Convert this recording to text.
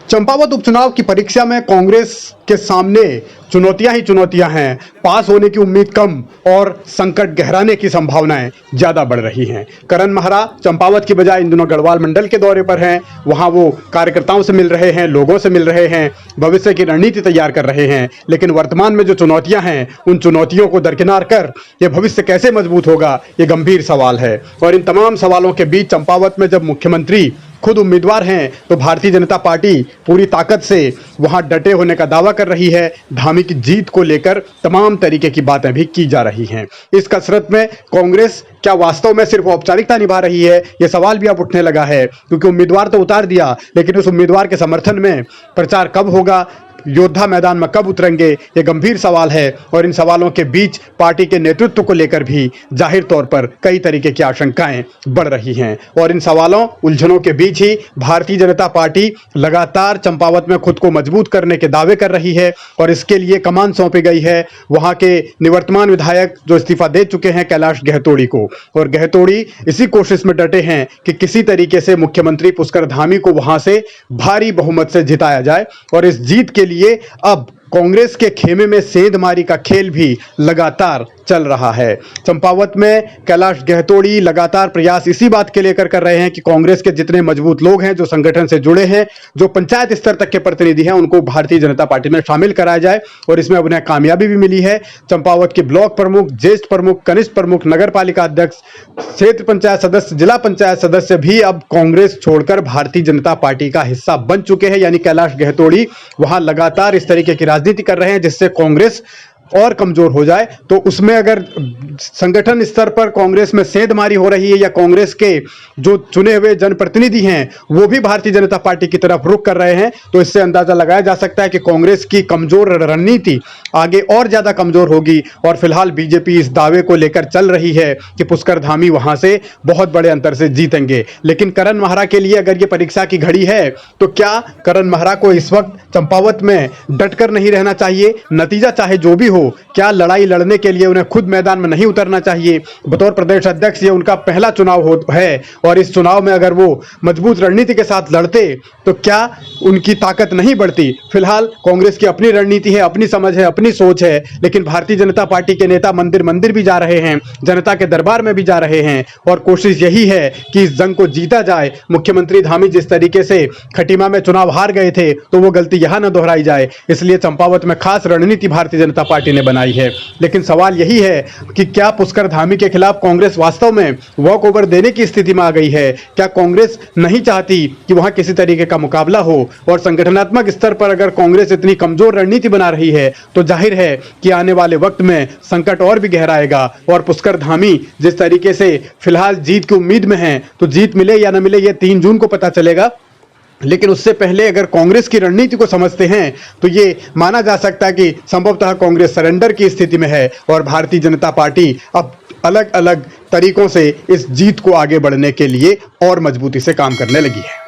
चंपावत उपचुनाव की परीक्षा में कांग्रेस के सामने चुनौतियां ही चुनौतियां हैं। पास होने की उम्मीद कम और संकट गहराने की संभावनाएं ज्यादा बढ़ रही हैं। करण महरा चंपावत की बजाय इन दिनों गढ़वाल मंडल के दौरे पर हैं। वहां वो कार्यकर्ताओं से मिल रहे हैं, लोगों से मिल रहे हैं, भविष्य की रणनीति तैयार कर रहे हैं। लेकिन वर्तमान में जो चुनौतियां हैं, उन चुनौतियों को दरकिनार कर ये भविष्य कैसे मजबूत होगा, ये गंभीर सवाल है। और इन तमाम सवालों के बीच चंपावत में जब मुख्यमंत्री खुद उम्मीदवार हैं तो भारतीय जनता पार्टी पूरी ताकत से वहां डटे होने का दावा कर रही है। धामी की जीत को लेकर तमाम तरीके की बातें भी की जा रही हैं। इस कसरत में कांग्रेस क्या वास्तव में सिर्फ औपचारिकता निभा रही है, यह सवाल भी अब उठने लगा है। क्योंकि उम्मीदवार तो उतार दिया, लेकिन उस उम्मीदवार के समर्थन में प्रचार कब होगा, योद्धा मैदान में कब उतरेंगे, ये गंभीर सवाल है। और इन सवालों के बीच पार्टी के नेतृत्व को लेकर भी जाहिर तौर पर कई तरीके की आशंकाएं बढ़ रही हैं। और इन सवालों उलझनों के बीच ही भारतीय जनता पार्टी लगातार चंपावत में खुद को मजबूत करने के दावे कर रही है और इसके लिए कमान सौंपी गई है वहां के निवर्तमान विधायक जो इस्तीफा दे चुके हैं कैलाश गहतोड़ी को। और गहतोड़ी इसी कोशिश में डटे हैं कि किसी तरीके से मुख्यमंत्री पुष्कर धामी को वहां से भारी बहुमत से जिताया जाए। और इस जीत के लिए अब कांग्रेस के खेमे में सेंधमारी का खेल भी लगातार चल रहा है। चंपावत में कैलाश गहतोड़ी लगातार प्रयास इसी बात के लेकर कर रहे हैं कि कांग्रेस के जितने मजबूत लोग हैं, जो संगठन से जुड़े हैं, जो पंचायत स्तर तक के प्रतिनिधि हैं, उनको भारतीय जनता पार्टी में शामिल कराया जाए। और इसमें अब उन्हें कामयाबी भी मिली है। चंपावत के ब्लॉक प्रमुख, ज्येष्ठ प्रमुख, कनिष्ठ प्रमुख, नगर पालिका अध्यक्ष, क्षेत्र पंचायत सदस्य, जिला पंचायत सदस्य भी अब कांग्रेस छोड़कर भारतीय जनता पार्टी का हिस्सा बन चुके हैं। यानी कैलाश गहतोड़ी वहां लगातार इस तरीके की राजनीति कर रहे हैं जिससे कांग्रेस और कमजोर हो जाए। तो उसमें अगर संगठन स्तर पर कांग्रेस में सेंधमारी हो रही है या कांग्रेस के जो चुने हुए जनप्रतिनिधि हैं वो भी भारतीय जनता पार्टी की तरफ रुख कर रहे हैं, तो इससे अंदाजा लगाया जा सकता है कि कांग्रेस की कमजोर रणनीति आगे और ज्यादा कमजोर होगी। और फिलहाल बीजेपी इस दावे को लेकर चल रही है कि पुष्कर धामी वहां से बहुत बड़े अंतर से जीतेंगे। लेकिन करण महरा के लिए अगर ये परीक्षा की घड़ी है तो क्या करण महरा को इस वक्त चंपावत में डटकर नहीं रहना चाहिए? नतीजा चाहे जो भी हो, क्या लड़ाई लड़ने के लिए उन्हें खुद मैदान में नहीं उतरना चाहिए? बतौर प्रदेश अध्यक्ष ये उनका पहला चुनाव है और इस चुनाव में अगर वो मजबूत रणनीति के साथ लड़ते तो क्या उनकी ताकत नहीं बढ़ती? फिलहाल कांग्रेस की अपनी रणनीति है, अपनी समझ है, अपनी सोच है, लेकिन भारतीय जनता पार्टी के नेता मंदिर मंदिर भी जा रहे हैं, जनता के दरबार में भी जा रहे हैं और कोशिश यही है कि इस जंग को जीता जाए। मुख्यमंत्री धामी जिस तरीके से खटीमा में चुनाव हार गए थे तो वो गलती यहां न दोहराई जाए, इसलिए चंपावत में खास रणनीति भारतीय जनता पार्टी ने बनाई है। लेकिन सवाल यही है कि क्या पुष्कर धामी के खिलाफ कांग्रेस वास्तव में वॉक ओवर देने की स्थिति में आ गई है? क्या कांग्रेस नहीं चाहती कि वहां किसी तरीके का मुकाबला हो? और संगठनात्मक स्तर पर अगर कांग्रेस इतनी कमजोर रणनीति बना रही है तो जाहिर है कि आने वाले वक्त में संकट और भी गहराएगा। और पुष्कर धामी जिस तरीके से फिलहाल जीत की उम्मीद में है, तो जीत मिले या न मिले ये 3 जून को पता चलेगा। लेकिन उससे पहले अगर कांग्रेस की रणनीति को समझते हैं तो ये माना जा सकता है कि संभवतः कांग्रेस सरेंडर की स्थिति में है और भारतीय जनता पार्टी अब अलग अलग तरीकों से इस जीत को आगे बढ़ने के लिए और मजबूती से काम करने लगी है।